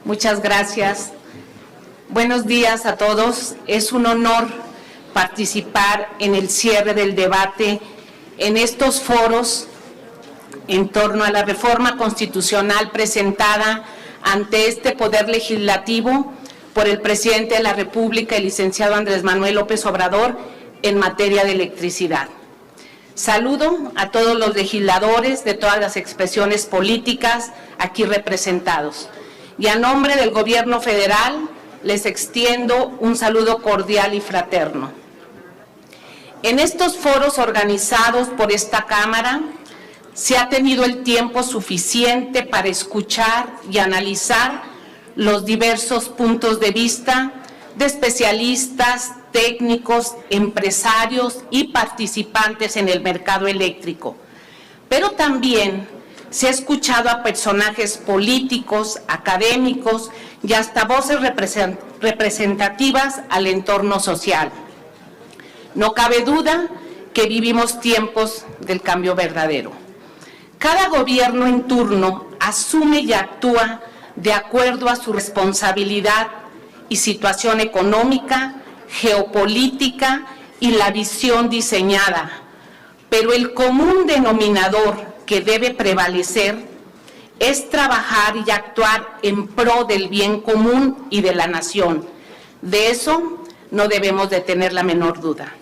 Muchas gracias. Buenos días a todos. Es un honor participar en el cierre del debate en estos foros en torno a la reforma constitucional presentada ante este Poder Legislativo por el Presidente de la República, el licenciado Andrés Manuel López Obrador, en materia de electricidad. Saludo a todos los legisladores de todas las expresiones políticas aquí representados. Y a nombre del Gobierno federal les extiendo un saludo cordial y fraterno. En estos foros organizados por esta Cámara se ha tenido el tiempo suficiente para escuchar y analizar los diversos puntos de vista de especialistas, técnicos, empresarios y participantes en el mercado eléctrico. Pero también se ha escuchado a personajes políticos, académicos y hasta voces representativas al entorno social. No cabe duda que vivimos tiempos del cambio verdadero. Cada gobierno en turno asume y actúa de acuerdo a su responsabilidad y situación económica, geopolítica y la visión diseñada, pero el común denominador que debe prevalecer es trabajar y actuar en pro del bien común y de la nación. De eso no debemos de tener la menor duda.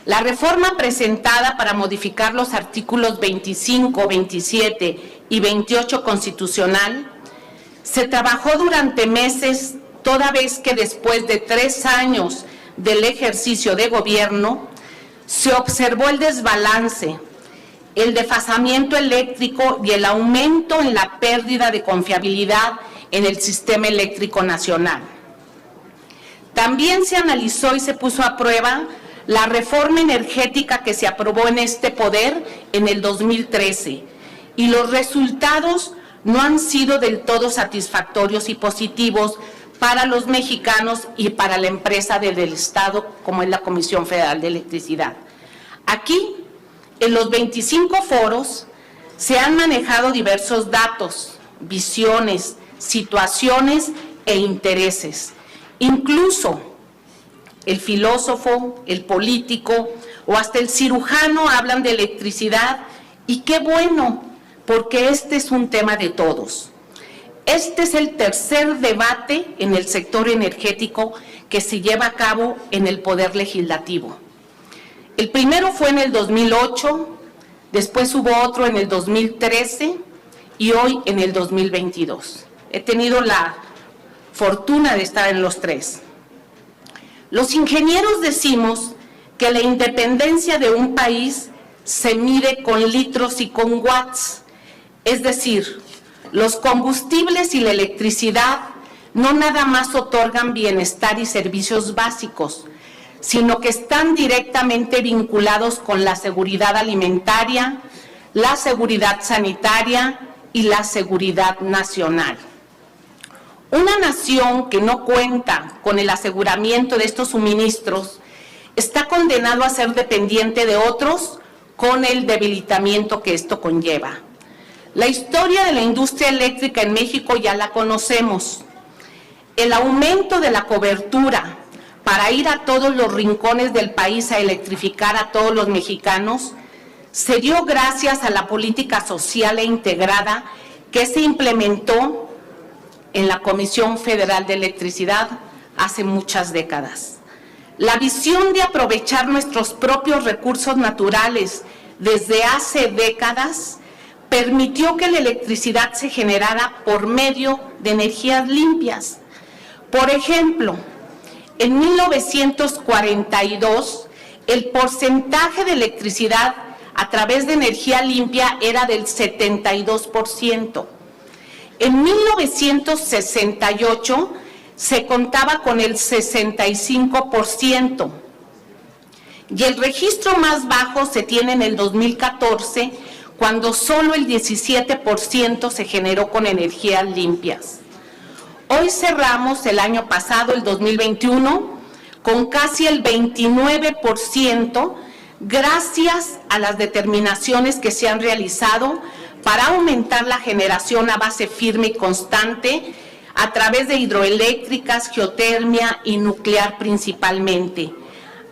La reforma presentada para modificar los artículos 25, 27 y 28 constitucional se trabajó durante meses, toda vez que después de 3 años del ejercicio de gobierno se observó el desbalance, el desfasamiento eléctrico y el aumento en la pérdida de confiabilidad en el sistema eléctrico nacional. También se analizó y se puso a prueba la reforma energética que se aprobó en este poder en el 2013 y los resultados no han sido del todo satisfactorios y positivos para los mexicanos y para la empresa del Estado, como es la Comisión Federal de Electricidad. Aquí, en los 25 foros, se han manejado diversos datos, visiones, situaciones e intereses. Incluso el filósofo, el político o hasta el cirujano hablan de electricidad, y qué bueno, porque este es un tema de todos. Este es el tercer debate en el sector energético que se lleva a cabo en el Poder Legislativo. El primero fue en el 2008, después hubo otro en el 2013 y hoy en el 2022. He tenido la fortuna de estar en los tres. Los ingenieros decimos que la independencia de un país se mide con litros y con watts, es decir, los combustibles y la electricidad no nada más otorgan bienestar y servicios básicos, sino que están directamente vinculados con la seguridad alimentaria, la seguridad sanitaria y la seguridad nacional. Una nación que no cuenta con el aseguramiento de estos suministros está condenado a ser dependiente de otros con el debilitamiento que esto conlleva. La historia de la industria eléctrica en México ya la conocemos. El aumento de la cobertura para ir a todos los rincones del país a electrificar a todos los mexicanos se dio gracias a la política social e integrada que se implementó en la Comisión Federal de Electricidad hace muchas décadas. La visión de aprovechar nuestros propios recursos naturales desde hace décadas permitió que la electricidad se generara por medio de energías limpias. Por ejemplo, en 1942, el porcentaje de electricidad a través de energía limpia era del 72%. En 1968 se contaba con el 65%. Y el registro más bajo se tiene en el 2014, cuando solo el 17% se generó con energías limpias. Hoy cerramos el año pasado, el 2021, con casi el 29%, gracias a las determinaciones que se han realizado para aumentar la generación a base firme y constante a través de hidroeléctricas, geotermia y nuclear principalmente,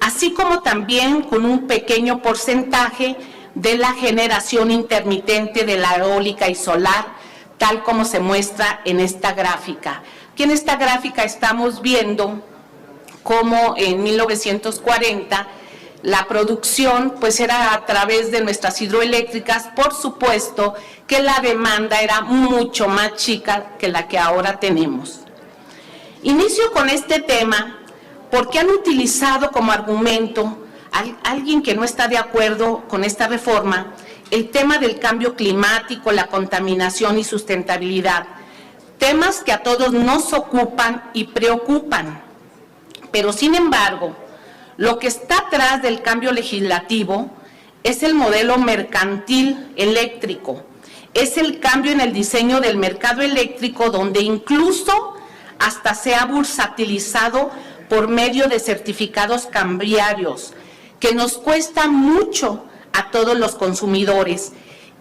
así como también con un pequeño porcentaje de la generación intermitente de la eólica y solar, tal como se muestra en esta gráfica. Aquí en esta gráfica estamos viendo cómo en 1940 la producción pues era a través de nuestras hidroeléctricas, por supuesto que la demanda era mucho más chica que la que ahora tenemos. Inicio con este tema porque han utilizado como argumento alguien que no está de acuerdo con esta reforma el tema del cambio climático, la contaminación y sustentabilidad, temas que a todos nos ocupan y preocupan, pero sin embargo, lo que está atrás del cambio legislativo es el modelo mercantil eléctrico, es el cambio en el diseño del mercado eléctrico donde incluso hasta se ha bursatilizado por medio de certificados cambiarios, que nos cuesta mucho a todos los consumidores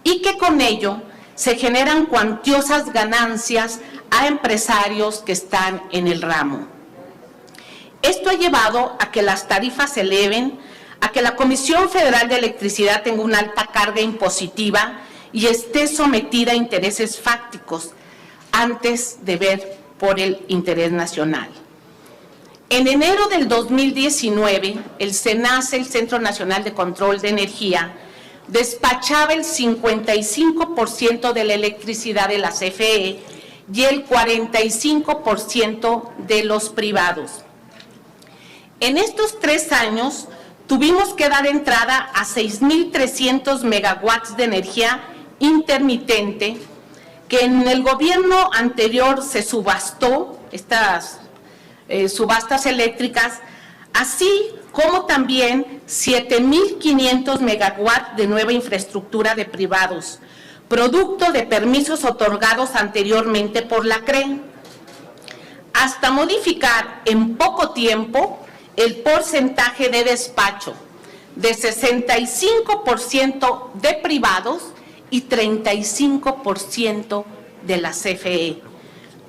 y que con ello se generan cuantiosas ganancias a empresarios que están en el ramo. Esto ha llevado a que las tarifas se eleven, a que la Comisión Federal de Electricidad tenga una alta carga impositiva y esté sometida a intereses fácticos antes de ver por el interés nacional. En enero del 2019, el CENACE, el Centro Nacional de Control de Energía, despachaba el 55% de la electricidad de la CFE y el 45% de los privados. En estos 3 años tuvimos que dar entrada a 6.300 megawatts de energía intermitente que en el gobierno anterior se subastó, estas subastas eléctricas, así como también 7.500 megawatts de nueva infraestructura de privados, producto de permisos otorgados anteriormente por la CRE, hasta modificar en poco tiempo el porcentaje de despacho de 65% de privados y 35% de la CFE.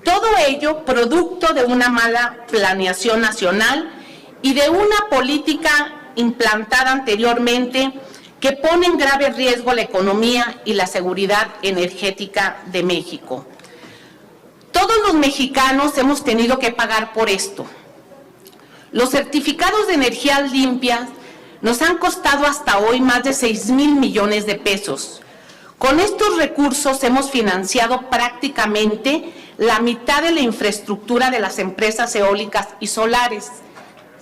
Todo ello producto de una mala planeación nacional y de una política implantada anteriormente que pone en grave riesgo la economía y la seguridad energética de México. Todos los mexicanos hemos tenido que pagar por esto. Los certificados de energía limpia nos han costado hasta hoy más de 6,000 millones de pesos. Con estos recursos hemos financiado prácticamente la mitad de la infraestructura de las empresas eólicas y solares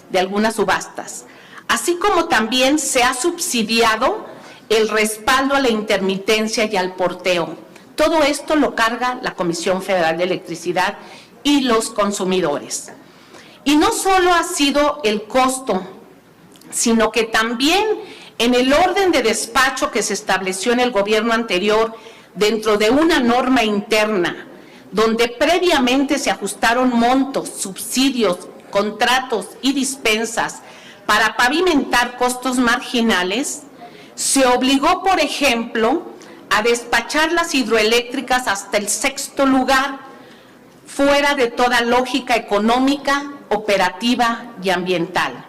de algunas subastas, así como también se ha subsidiado el respaldo a la intermitencia y al porteo. Todo esto lo carga la Comisión Federal de Electricidad y los consumidores. Y no solo ha sido el costo, sino que también en el orden de despacho que se estableció en el gobierno anterior dentro de una norma interna, donde previamente se ajustaron montos, subsidios, contratos y dispensas para pavimentar costos marginales, se obligó, por ejemplo, a despachar las hidroeléctricas hasta el 6º lugar, fuera de toda lógica económica, operativa y ambiental.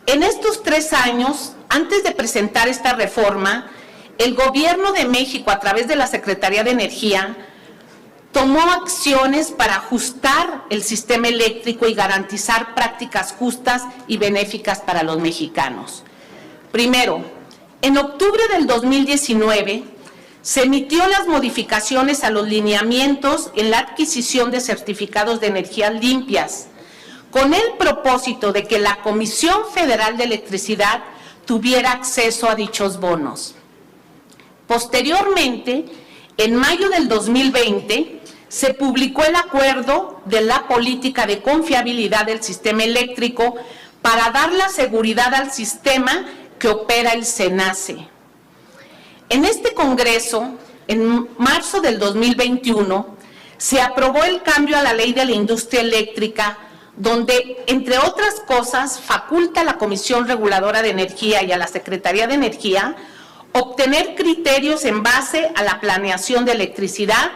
En estos 3 años, antes de presentar esta reforma, el Gobierno de México, a través de la Secretaría de Energía, tomó acciones para ajustar el sistema eléctrico y garantizar prácticas justas y benéficas para los mexicanos. Primero, en octubre del 2019, se emitió las modificaciones a los lineamientos en la adquisición de certificados de energías limpias, con el propósito de que la Comisión Federal de Electricidad tuviera acceso a dichos bonos. Posteriormente, en mayo del 2020, se publicó el acuerdo de la política de confiabilidad del sistema eléctrico para dar la seguridad al sistema que opera el CENACE. En este Congreso, en marzo del 2021, se aprobó el cambio a la Ley de la Industria Eléctrica, donde, entre otras cosas, faculta a la Comisión Reguladora de Energía y a la Secretaría de Energía obtener criterios en base a la planeación de electricidad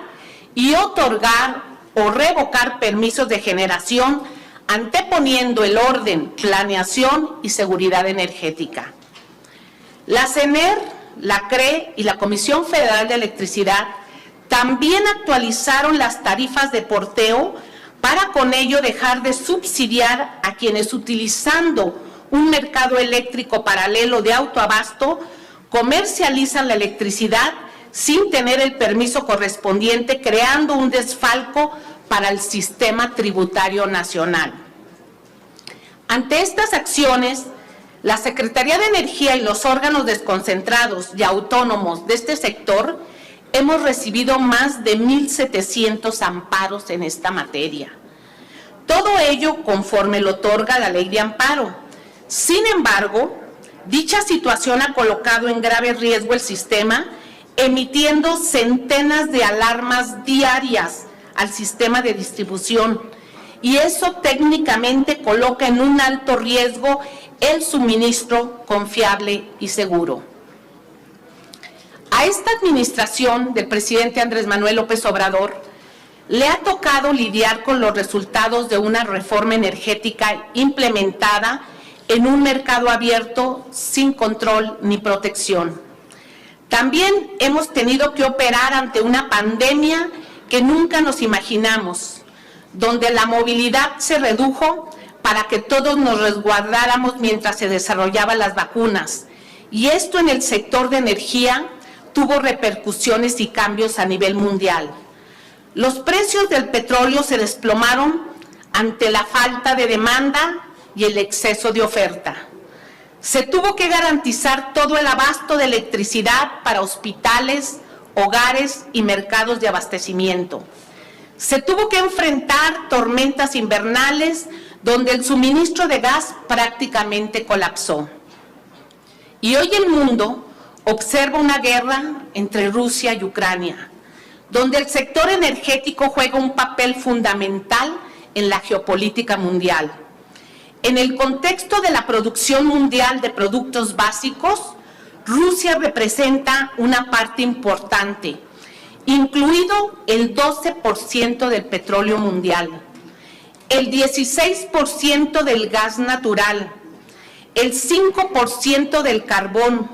y otorgar o revocar permisos de generación, anteponiendo el orden, planeación y seguridad energética. La CENER, la CRE y la Comisión Federal de Electricidad también actualizaron las tarifas de porteo para con ello dejar de subsidiar a quienes, utilizando un mercado eléctrico paralelo de autoabasto, comercializan la electricidad sin tener el permiso correspondiente, creando un desfalco para el sistema tributario nacional. Ante estas acciones, la Secretaría de Energía y los órganos desconcentrados y autónomos de este sector hemos recibido más de 1,700 amparos en esta materia. Todo ello conforme lo otorga la Ley de Amparo. Sin embargo, dicha situación ha colocado en grave riesgo el sistema, emitiendo centenas de alarmas diarias al sistema de distribución, y eso técnicamente coloca en un alto riesgo el suministro confiable y seguro. A esta administración del presidente Andrés Manuel López Obrador le ha tocado lidiar con los resultados de una reforma energética implementada en un mercado abierto sin control ni protección. También hemos tenido que operar ante una pandemia que nunca nos imaginamos, donde la movilidad se redujo para que todos nos resguardáramos mientras se desarrollaban las vacunas. Y esto en el sector de energía tuvo repercusiones y cambios a nivel mundial. Los precios del petróleo se desplomaron ante la falta de demanda y el exceso de oferta. Se tuvo que garantizar todo el abasto de electricidad para hospitales, hogares y mercados de abastecimiento. Se tuvo que enfrentar tormentas invernales donde el suministro de gas prácticamente colapsó. Y hoy el mundo observa una guerra entre Rusia y Ucrania, donde el sector energético juega un papel fundamental en la geopolítica mundial. En el contexto de la producción mundial de productos básicos, Rusia representa una parte importante, incluido el 12% del petróleo mundial, el 16% del gas natural, el 5% del carbón,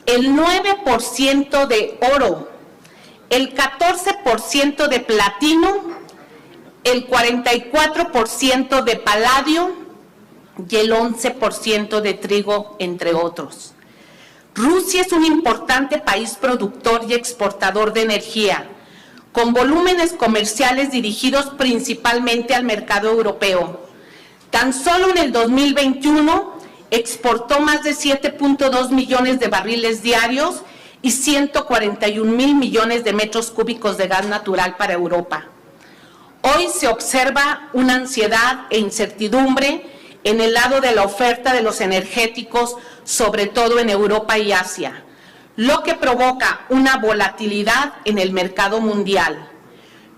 el 9% de oro, el 14% de platino, el 44% de paladio y el 11% de trigo, entre otros. Rusia es un importante país productor y exportador de energía, con volúmenes comerciales dirigidos principalmente al mercado europeo. Tan solo en el 2021 exportó más de 7.2 millones de barriles diarios y 141,000 millones de metros cúbicos de gas natural para Europa. Hoy se observa una ansiedad e incertidumbre en el lado de la oferta de los energéticos, sobre todo en Europa y Asia, lo que provoca una volatilidad en el mercado mundial.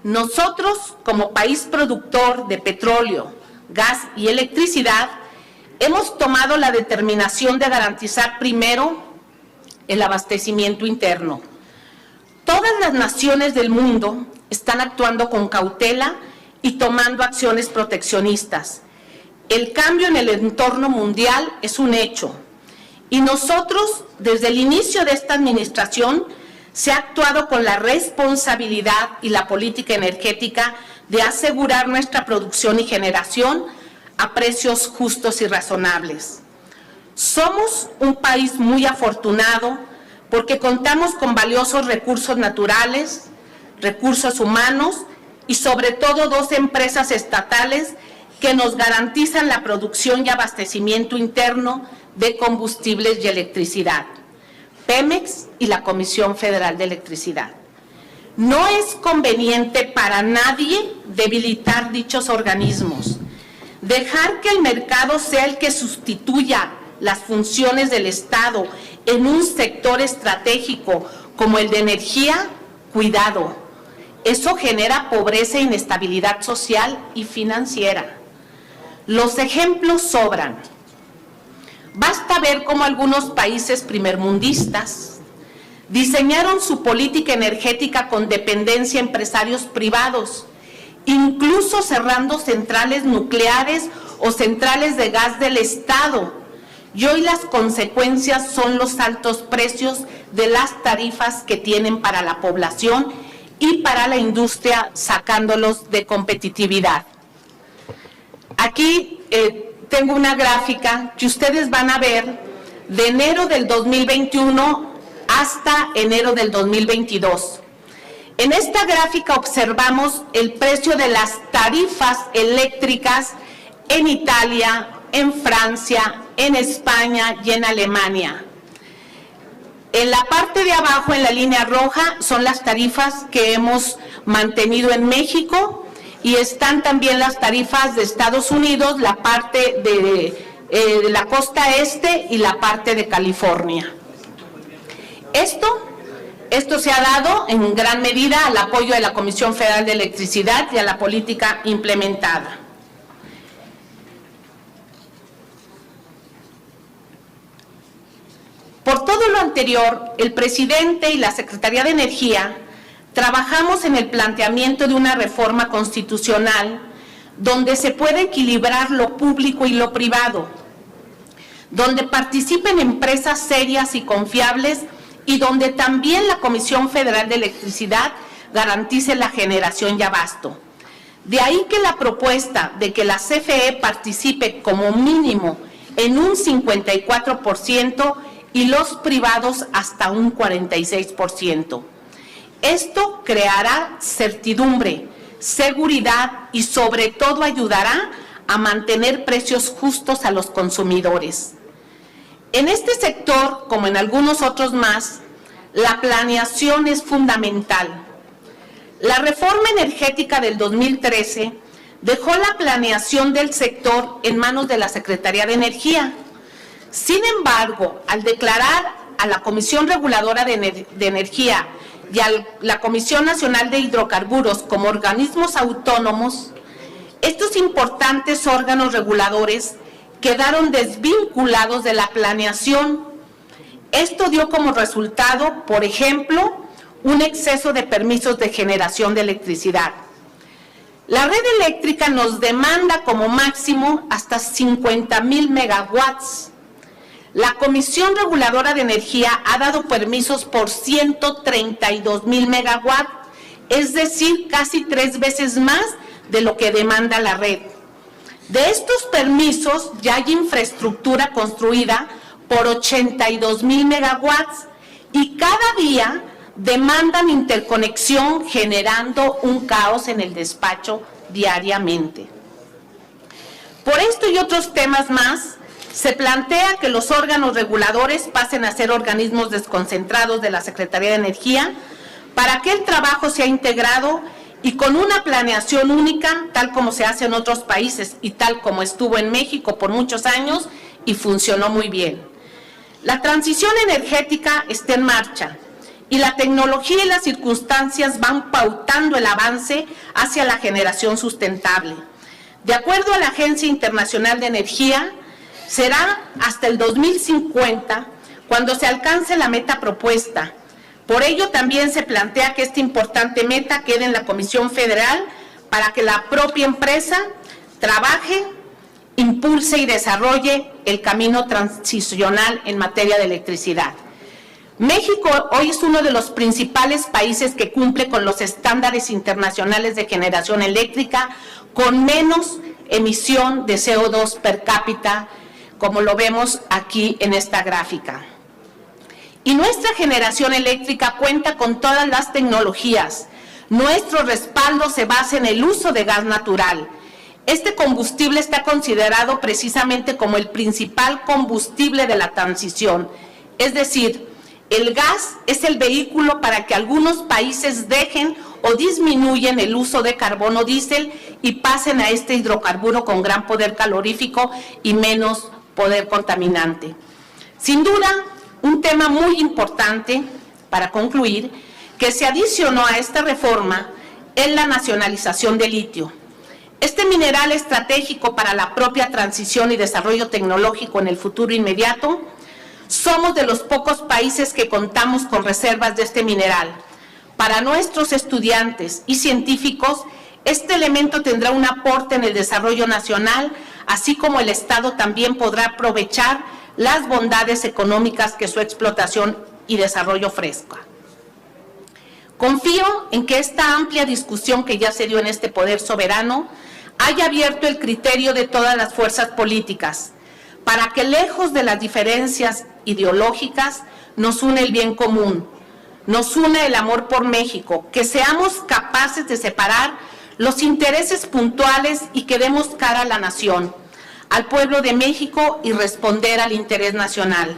Nosotros, como país productor de petróleo, gas y electricidad, hemos tomado la determinación de garantizar primero el abastecimiento interno. Todas las naciones del mundo están actuando con cautela y tomando acciones proteccionistas. El cambio en el entorno mundial es un hecho y nosotros, desde el inicio de esta administración, se ha actuado con la responsabilidad y la política energética de asegurar nuestra producción y generación a precios justos y razonables. Somos un país muy afortunado porque contamos con valiosos recursos naturales, recursos humanos y sobre todo 2 empresas estatales que nos garantizan la producción y abastecimiento interno de combustibles y electricidad, Pemex y la Comisión Federal de Electricidad. No es conveniente para nadie debilitar dichos organismos. Dejar que el mercado sea el que sustituya las funciones del Estado en un sector estratégico como el de energía, cuidado. Eso genera pobreza e inestabilidad social y financiera. Los ejemplos sobran. Basta ver cómo algunos países primermundistas diseñaron su política energética con dependencia a empresarios privados incluso cerrando centrales nucleares o centrales de gas del Estado. Y hoy las consecuencias son los altos precios de las tarifas que tienen para la población y para la industria, sacándolos de competitividad. Aquí tengo una gráfica que ustedes van a ver de enero del 2021 hasta enero del 2022. En esta gráfica observamos el precio de las tarifas eléctricas en Italia, en Francia, en España y en Alemania. En la parte de abajo, en la línea roja, son las tarifas que hemos mantenido en México y están también las tarifas de Estados Unidos, la parte de la costa este y la parte de California. Esto se ha dado en gran medida al apoyo de la Comisión Federal de Electricidad y a la política implementada. Por todo lo anterior, el presidente y la Secretaría de Energía trabajamos en el planteamiento de una reforma constitucional donde se pueda equilibrar lo público y lo privado, donde participen empresas serias y confiables y donde también la Comisión Federal de Electricidad garantice la generación y abasto. De ahí que la propuesta de que la CFE participe como mínimo en un 54% y los privados hasta un 46%. Esto creará certidumbre, seguridad y sobre todo ayudará a mantener precios justos a los consumidores. En este sector, como en algunos otros más, la planeación es fundamental. La reforma energética del 2013 dejó la planeación del sector en manos de la Secretaría de Energía. Sin embargo, al declarar a la Comisión Reguladora de Energía y a la Comisión Nacional de Hidrocarburos como organismos autónomos, estos importantes órganos reguladores quedaron desvinculados de la planeación. Esto dio como resultado, por ejemplo, un exceso de permisos de generación de electricidad. La red eléctrica nos demanda como máximo hasta 50,000 megawatts. La Comisión Reguladora de Energía ha dado permisos por 132,000 megawatts, es decir, casi 3 veces más de lo que demanda la red. De estos permisos ya hay infraestructura construida por 82,000 megawatts y cada día demandan interconexión, generando un caos en el despacho diariamente. Por esto y otros temas más, se plantea que los órganos reguladores pasen a ser organismos desconcentrados de la Secretaría de Energía para que el trabajo sea integrado y con una planeación única, tal como se hace en otros países y tal como estuvo en México por muchos años y funcionó muy bien. La transición energética está en marcha y la tecnología y las circunstancias van pautando el avance hacia la generación sustentable. De acuerdo a la Agencia Internacional de Energía, será hasta el 2050 cuando se alcance la meta propuesta. Por ello también se plantea que esta importante meta quede en la Comisión Federal para que la propia empresa trabaje, impulse y desarrolle el camino transicional en materia de electricidad. México hoy es uno de los principales países que cumple con los estándares internacionales de generación eléctrica con menos emisión de CO2 per cápita, como lo vemos aquí en esta gráfica. Y nuestra generación eléctrica cuenta con todas las tecnologías. Nuestro respaldo se basa en el uso de gas natural. Este combustible está considerado precisamente como el principal combustible de la transición. Es decir, el gas es el vehículo para que algunos países dejen o disminuyen el uso de carbono diésel y pasen a este hidrocarburo con gran poder calorífico y menos poder contaminante. Sin duda, un tema muy importante, para concluir, que se adicionó a esta reforma es la nacionalización del litio. Este mineral estratégico para la propia transición y desarrollo tecnológico en el futuro inmediato, somos de los pocos países que contamos con reservas de este mineral. Para nuestros estudiantes y científicos, Este elemento tendrá un aporte en el desarrollo nacional, así como el Estado también podrá aprovechar las bondades económicas que su explotación y desarrollo ofrezca. Confío en que esta amplia discusión que ya se dio en este poder soberano haya abierto el criterio de todas las fuerzas políticas para que, lejos de las diferencias ideológicas, nos une el bien común, nos une el amor por México, que seamos capaces de separar los intereses puntuales y que demos cara a la nación, al pueblo de México y responder al interés nacional.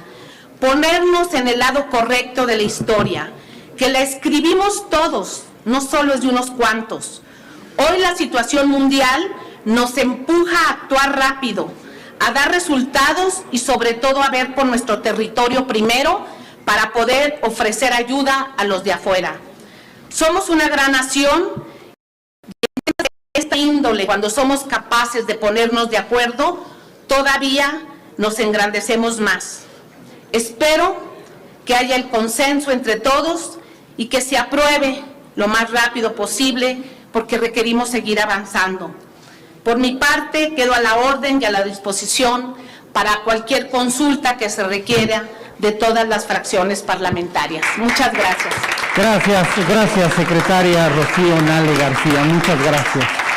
Ponernos en el lado correcto de la historia, que la escribimos todos, no solo es de unos cuantos. Hoy la situación mundial nos empuja a actuar rápido, a dar resultados y sobre todo a ver por nuestro territorio primero para poder ofrecer ayuda a los de afuera. Somos una gran nación y en esta índole, cuando somos capaces de ponernos de acuerdo, todavía nos engrandecemos más. Espero que haya el consenso entre todos y que se apruebe lo más rápido posible, porque requerimos seguir avanzando. Por mi parte, quedo a la orden y a la disposición para cualquier consulta que se requiera de todas las fracciones parlamentarias. Muchas gracias. Gracias, secretaria Rocío Nale García. Muchas gracias.